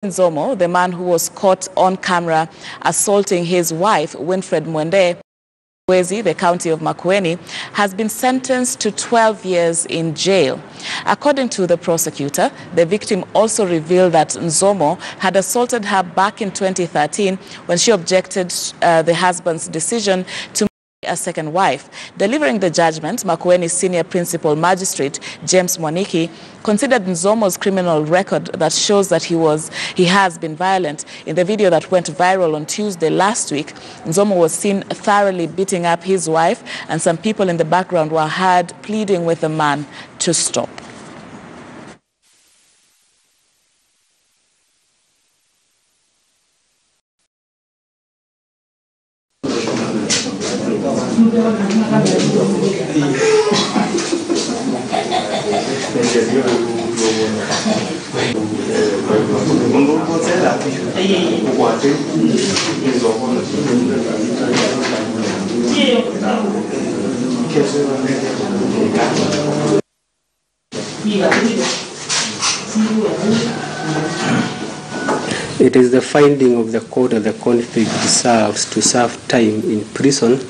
Nzomo, the man who was caught on camera assaulting his wife, Winfred Mwende, the county of Makueni, has been sentenced to 12 years in jail. According to the prosecutor, the victim also revealed that Nzomo had assaulted her back in 2013 when she objected the husband's decision to a second wife. Delivering the judgment, Makueni's senior principal magistrate, James Mwaniki, considered Nzomo's criminal record that shows that he has been violent. In the video that went viral on Tuesday last week, Nzomo was seen thoroughly beating up his wife, and some people in the background were heard pleading with the man to stop. It is the finding of the court that the convict deserves to serve time in prison,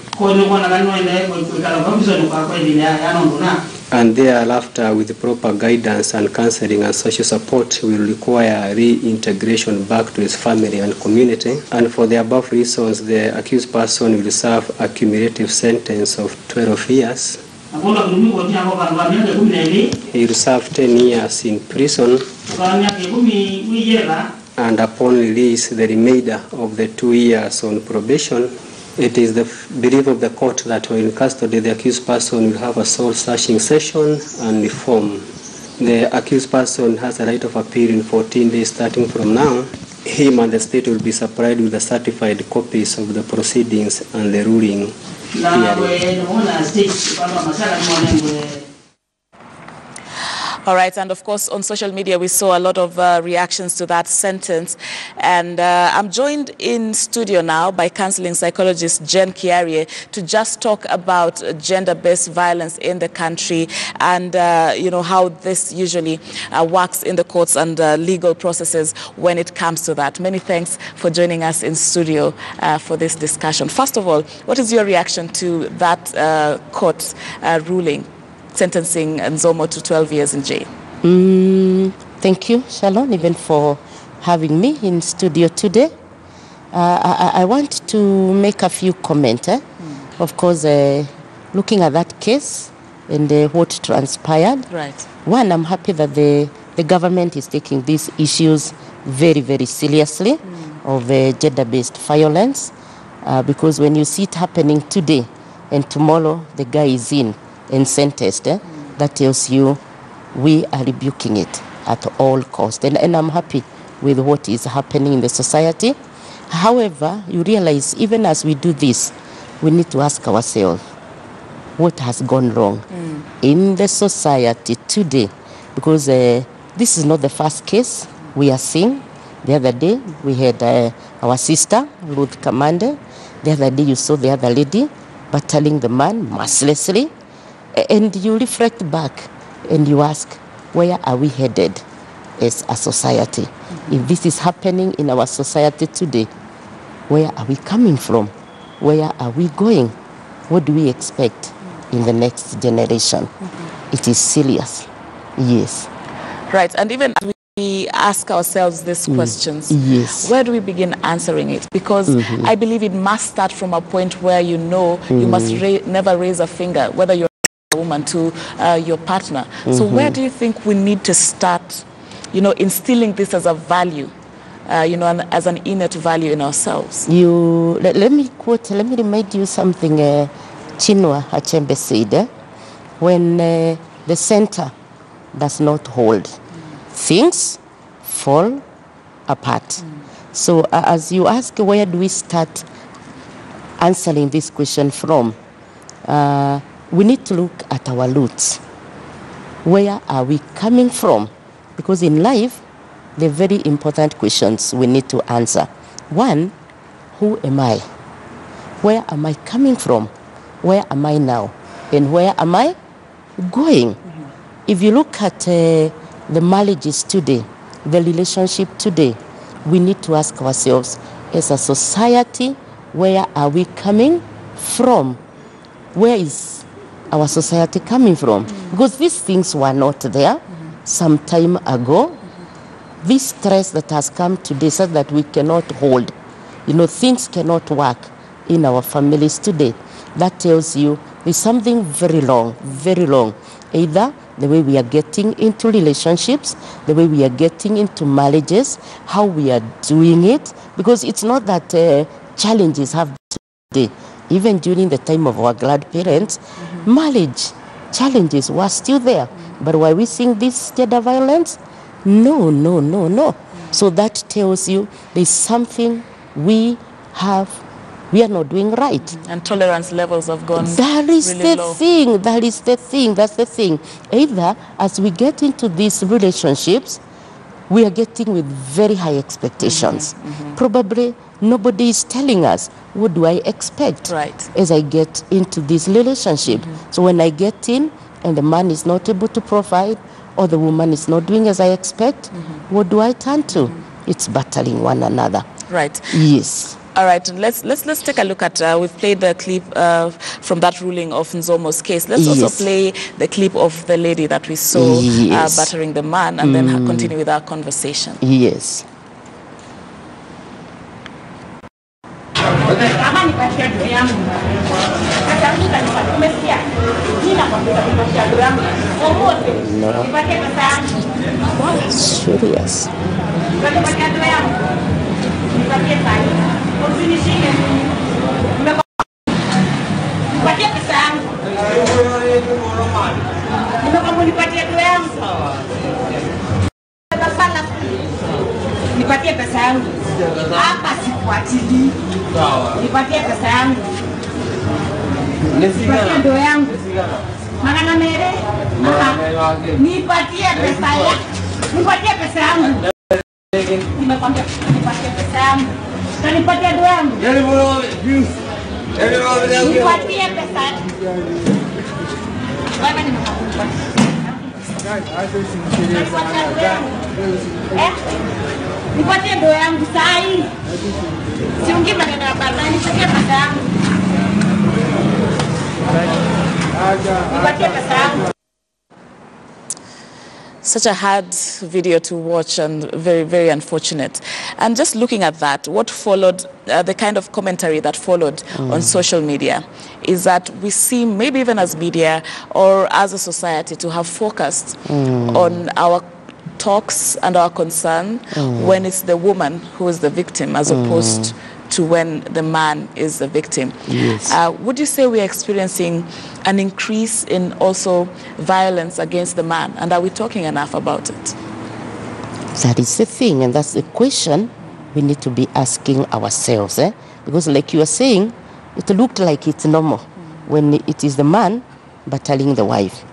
and thereafter, with proper guidance and counseling and social support, will require reintegration back to his family and community. And for the above reasons, the accused person will serve a cumulative sentence of 12 years. He will serve 10 years in prison, and upon release, the remainder of the 2 years on probation. It is the belief of the court that when in custody, the accused person will have a soul-searching session and reform. The accused person has a right of appeal in 14 days starting from now. Him and the state will be supplied with the certified copies of the proceedings and the ruling hearing. All right, and of course on social media we saw a lot of reactions to that sentence, and I'm joined in studio now by counseling psychologist Jen Kiarie to just talk about gender-based violence in the country and how this usually works in the courts and legal processes when it comes to that. Many thanks for joining us in studio for this discussion. First of all, what is your reaction to that court ruling sentencing Nzomo to 12 years in jail? Thank you, Shalom, even for having me in studio today. I want to make a few comments. Of course, looking at that case and what transpired. Right. One, I'm happy that the government is taking these issues very, very seriously of gender-based violence, because when you see it happening today and tomorrow the guy is in and sentenced, that tells you we are rebuking it at all costs. And I'm happy with what is happening in the society. However, you realize even as we do this, we need to ask ourselves, what has gone wrong in the society today? Because this is not the first case we are seeing. The other day, we had our sister, Ruth Kamande. The other day, you saw the other lady battling the man mercilessly. And you reflect back and you ask, where are we headed as a society? If this is happening in our society today, where are we coming from? Where are we going? What do we expect in the next generation? It is serious. Yes. Right. And even as we ask ourselves these questions, yes, where do we begin answering it? Because I believe it must start from a point where you must never raise a finger, whether you're woman to your partner. So where do you think we need to start, instilling this as a value, and as an innate value in ourselves? Let me remind you something Chinua Achebe said, when the center does not hold, things fall apart. So as you ask, where do we start answering this question from? We need to look at our roots. Where are we coming from? Because in life, there are very important questions we need to answer. One, who am I? Where am I coming from? Where am I now? And where am I going? If you look at the marriages today, the relationship today, we need to ask ourselves, as a society, where are we coming from? Where is our society coming from? Because these things were not there some time ago. This stress that has come today says that we cannot hold. Things cannot work in our families today. That tells you there's something very wrong. Either the way we are getting into relationships, the way we are getting into marriages, how we are doing it. Because it's not that challenges have today. Even during the time of our grandparents, marriage challenges were still there. But were we seeing this gender violence? No. So that tells you there's something we are not doing right. And tolerance levels have gone That is really the low. thing. That's the thing. Either as we get into these relationships, we are getting with very high expectations. Probably nobody is telling us, what do I expect as I get into this relationship? So when I get in and the man is not able to provide, or the woman is not doing as I expect, what do I turn to? It's battling one another. Right. Yes. All right, and let's take a look at, we've played the clip from that ruling of Nzomo's case. Let's also play the clip of the lady that we saw battering the man, and then continue with our conversation. Yes. No. Serious. Nipatie pesa yangu. Hapa sifuatilii. Nipatie pesa yangu. Nipatie ndo yangu. Magana mere. Nipatie pesa yangu. Nipatie pesa yangu. Nimekwambia nipatie pesa yangu. Nipatie ndo yangu. Nipatie pesa yangu. Wewe nimekupa. Nipatie ndo yangu sahi. Siungi maneno ya barani, nipatie pesa yangu. Nipatie pesa yangu. Such a hard video to watch and very, very unfortunate. And just looking at that, what followed, the kind of commentary that followed on social media is that we seem, maybe even as media or as a society, to have focused on our talks and our concern when it's the woman who is the victim as opposed to when the man is the victim. Yes. Would you say we are experiencing an increase in also violence against the man? And are we talking enough about it? That is the thing, and that's the question we need to be asking ourselves. Because like you are saying, it looked like it's normal when it is the man battling the wife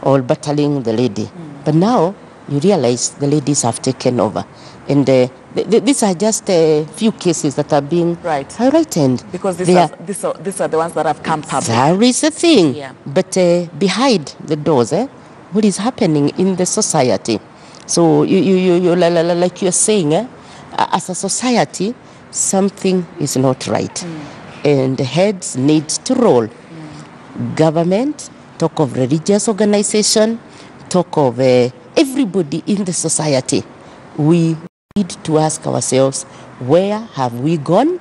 or battling the lady. But now you realize the ladies have taken over. And these are just a few cases that are being highlighted. Because these are the ones that have come public. That is the thing. Yeah. But behind the doors, what is happening in the society? So you like you're saying, as a society, something is not right. And the heads need to roll. Government, talk of religious organization, talk of everybody in the society. We need to ask ourselves, where have we gone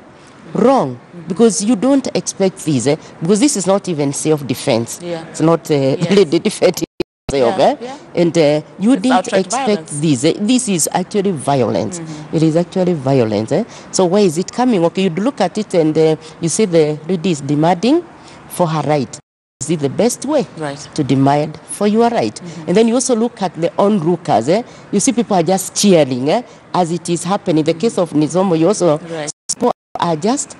wrong? Because you don't expect this, because this is not even self-defense. It's not lady defending herself. And you it's didn't expect violence. this. This is actually violence. It is actually violence. So where is it coming? Okay, you look at it and you see the lady is demanding for her right. Is it the best way to demand for your right? And then you also look at the onlookers. You see people are just cheering as it is happening. In the case of Nzomo, you also people are just,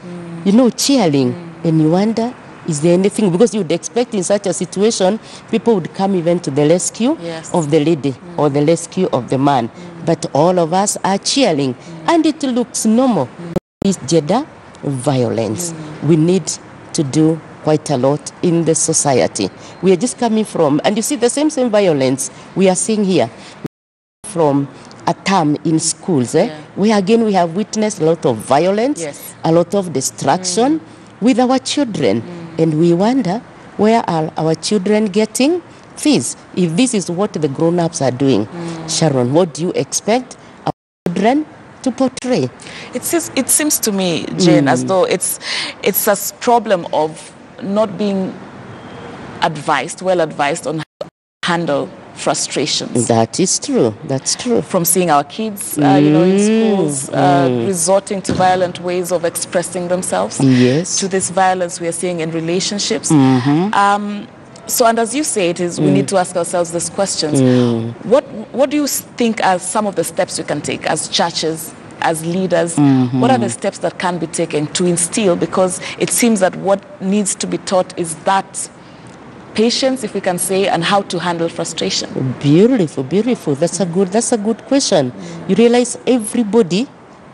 cheering. And you wonder, is there anything? Because you would expect in such a situation, people would come even to the rescue of the lady or the rescue of the man. But all of us are cheering. And it looks normal. It's gender violence. We need to do quite a lot in the society. We are just coming from, and you see the same violence we are seeing here from a term in schools, where again we have witnessed a lot of violence, a lot of destruction with our children. And we wonder, where are our children getting fees? If this is what the grown-ups are doing, Sharon, what do you expect our children to portray? It seems to me, Jane, as though it's a problem of not being well advised on how to handle frustrations. That is true. That's true. From seeing our kids, in schools, resorting to violent ways of expressing themselves, to this violence we are seeing in relationships. So, and as you say, we need to ask ourselves these questions. What do you think are some of the steps we can take as churches, as leaders? What are the steps that can be taken to instill? Because it seems that what needs to be taught is that patience, if we can say, and how to handle frustration. Beautiful, beautiful. That's a good question. You realize everybody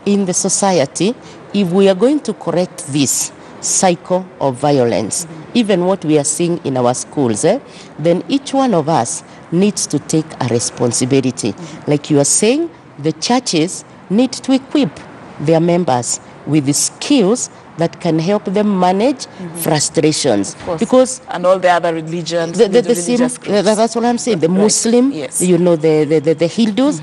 in the society, if we are going to correct this cycle of violence, even what we are seeing in our schools, then each one of us needs to take a responsibility. Like you are saying, the churches need to equip their members with the skills that can help them manage frustrations. Because and all the other religions, that's what I'm saying. The Muslim, the Hindus,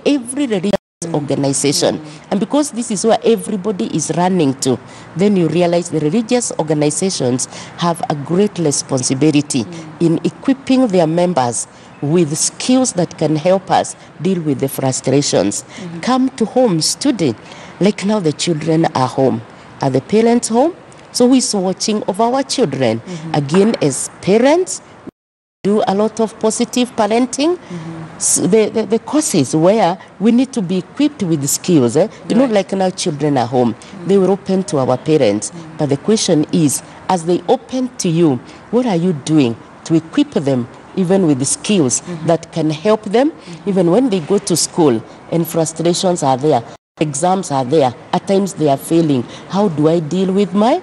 every religious organization. And because this is where everybody is running to, then you realize the religious organizations have a great responsibility in equipping their members with skills that can help us deal with the frustrations. Come to homes today. Like now the children are home. Are the parents home? So who is watching of our children? Again, as parents, do a lot of positive parenting. The courses where we need to be equipped with the skills. Like now children are home. They were open to our parents. But the question is, as they open to you, what are you doing to equip them even with the skills that can help them even when they go to school and frustrations are there? Exams are there. At times they are failing. How do I deal with my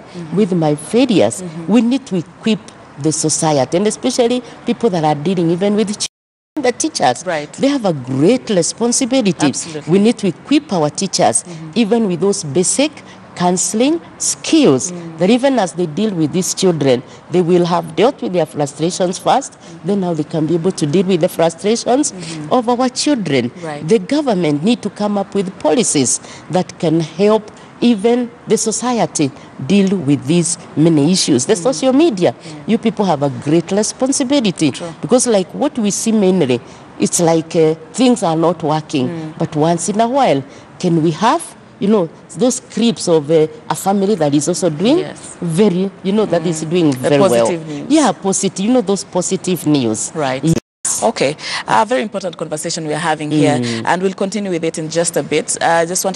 failures? We need to equip the society, and especially people that are dealing even with the teachers. They have a great responsibility. We need to equip our teachers even with those basic counseling skills, that even as they deal with these children, they will have dealt with their frustrations first, then now they can be able to deal with the frustrations of our children. The government need to come up with policies that can help even the society deal with these many issues. The social media, you people have a great responsibility, because like what we see mainly, it's like things are not working, but once in a while, can we have those clips of a family that is also doing very, that is doing very well. News. Yeah, positive, those positive news. Okay, a very important conversation we are having here, and we'll continue with it in just a bit. I just want